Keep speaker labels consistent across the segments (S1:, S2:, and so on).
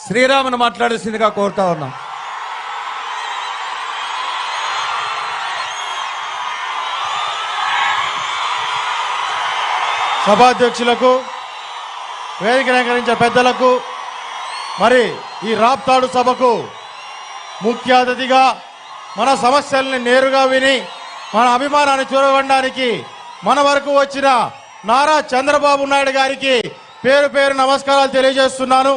S1: శ్రీరామును మాట్లాడాల్సిందిగా కోరుతా ఉన్నాం.
S2: సభాధ్యక్షులకు, వేదిక అలంకరించే పెద్దలకు, మరి ఈ రాప్తాడు సభకు ముఖ్య అతిథిగా మన సమస్యల్ని నేరుగా విని మన అభిమానాన్ని చూరగొనడానికి మన వరకు వచ్చిన నారా చంద్రబాబు నాయుడు గారికి పేరు పేరు నమస్కారాలు తెలియజేస్తున్నాను.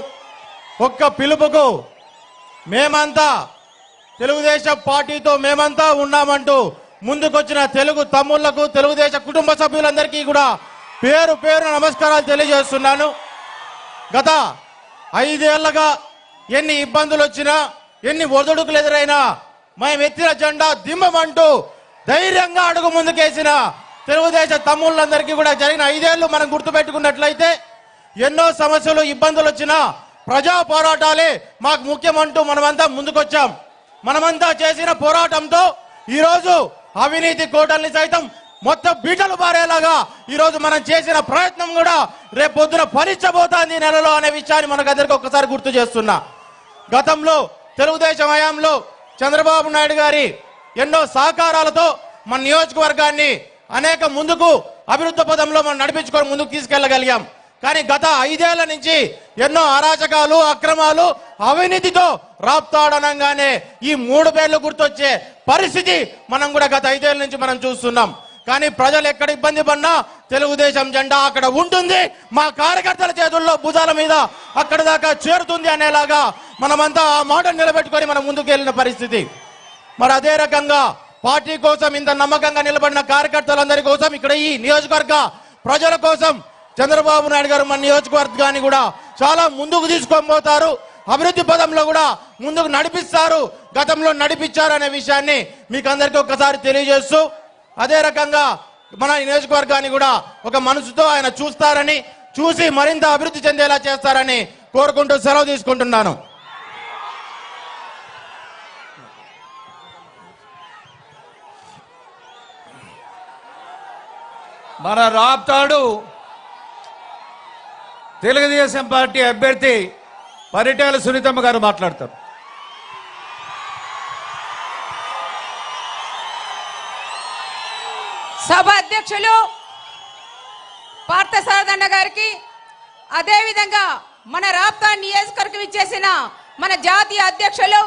S2: ఒక్క పిలుపుకు మేమంతా తెలుగుదేశం పార్టీతో మేమంతా ఉన్నామంటూ ముందుకొచ్చిన తెలుగు తమ్ముళ్లకు, తెలుగుదేశం కుటుంబ సభ్యులందరికీ కూడా పేరు పేరు నమస్కారాలు తెలియజేస్తున్నాను. గత 5 ఏళ్లుగా ఎన్ని ఇబ్బందులు వచ్చినా, ఎన్ని ఒడిదుడుకులు ఎదురైనా మేము ఎత్తిన జెండా దిమ్మమంటూ ధైర్యంగా అడుగు ముందుకేసిన తెలుగుదేశం తమ్ముళ్ళందరికీ కూడా జరిగిన 5 ఏళ్లు మనం గుర్తుపెట్టుకున్నట్లయితే ఎన్నో సమస్యలు, ఇబ్బందులు వచ్చినా ప్రజా పోరాటాలే మాకు ముఖ్యమంటూ మనమంతా ముందుకొచ్చాం. మనమంతా చేసిన పోరాటంతో ఈరోజు అవినీతి కోటల్ని సైతం మొత్తం బీటలు పారేలాగా ఈరోజు మనం చేసిన ప్రయత్నం కూడా రేపు పొద్దున ఫలించబోతోంది ఈ నెలలో అనే విషయాన్ని మనకందరికీ ఒక్కసారి గుర్తు చేస్తున్నా. గతంలో తెలుగుదేశం హయాంలో చంద్రబాబు నాయుడు గారి ఎన్నో సహకారాలతో మన నియోజకవర్గాన్ని అనేక ముందుకు అభివృద్ధి పదంలో మనం నడిపించుకొని ముందుకు తీసుకెళ్లగలిగాం. కానీ గత 5 ఏళ్ల నుంచి ఎన్నో అరాచకాలు, అక్రమాలు, అవినీతితో రాప్తాడనంగానే ఈ 3 పేర్లు గుర్తొచ్చే పరిస్థితి మనం కూడా గత 5 ఏళ్ల నుంచి మనం చూస్తున్నాం. కానీ ప్రజలు ఎక్కడ ఇబ్బంది పడినా తెలుగుదేశం జెండా అక్కడ ఉంటుంది, మా కార్యకర్తల చేతుల్లో భుజాల మీద అక్కడ దాకా చేరుతుంది అనేలాగా మనమంతా ఆ మాటను నిలబెట్టుకొని మనం ముందుకు వెళ్ళిన పరిస్థితి. మరి అదే రకంగా పార్టీ కోసం ఇంత నమ్మకంగా నిలబడిన కార్యకర్తలందరి కోసం, ఇక్కడ ఈ నియోజకవర్గ ప్రజల కోసం చంద్రబాబు నాయుడు గారు మన నియోజకవర్గాన్ని కూడా చాలా ముందుకు తీసుకొని పోతారు. అభివృద్ధి పదంలో కూడా ముందుకు నడిపిస్తారు, గతంలో నడిపించారు అనే విషయాన్ని మీకు అందరికీ ఒక్కసారి తెలియజేస్తూ, అదే రకంగా మన నియోజకవర్గాన్ని కూడా ఒక మనసుతో ఆయన చూస్తారని, చూసి మరింత అభివృద్ధి చెందేలా చేస్తారని కోరుకుంటూ సెలవు తీసుకుంటున్నాను.
S1: మన రాప్తాడు తెలుగుదేశం పార్టీ అభ్యర్థి పరిటాల సునీతమ్మ గారు మాట్లాడతారు.
S3: సభ అధ్యక్షులు పార్థసారథన్న గారికి, అదేవిధంగా మన రాప్తాడు నియోజకవర్గం ఇచ్చేసిన మన జాతీయ అధ్యక్షులు,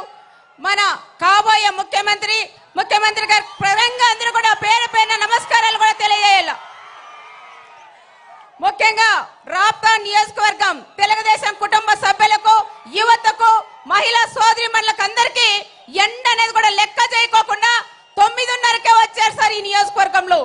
S3: మన కాబోయే ముఖ్యమంత్రి గారి ప్రధానంగా అందరూ కూడా పేరు పేరున నమస్కారాలు కూడా తెలియజేయాలి. ముఖ్యంగా రాప్తాడు నియోజకవర్గం తెలుగుదేశం కుటుంబ సభ్యులకు, యువతకు, మహిళా సోదరిమణులకు అందరికీ ఎండ అనేది కూడా లెక్క చేయకోకుండా 9:30కే వచ్చారు సార్ ఈ నియోజకవర్గంలో.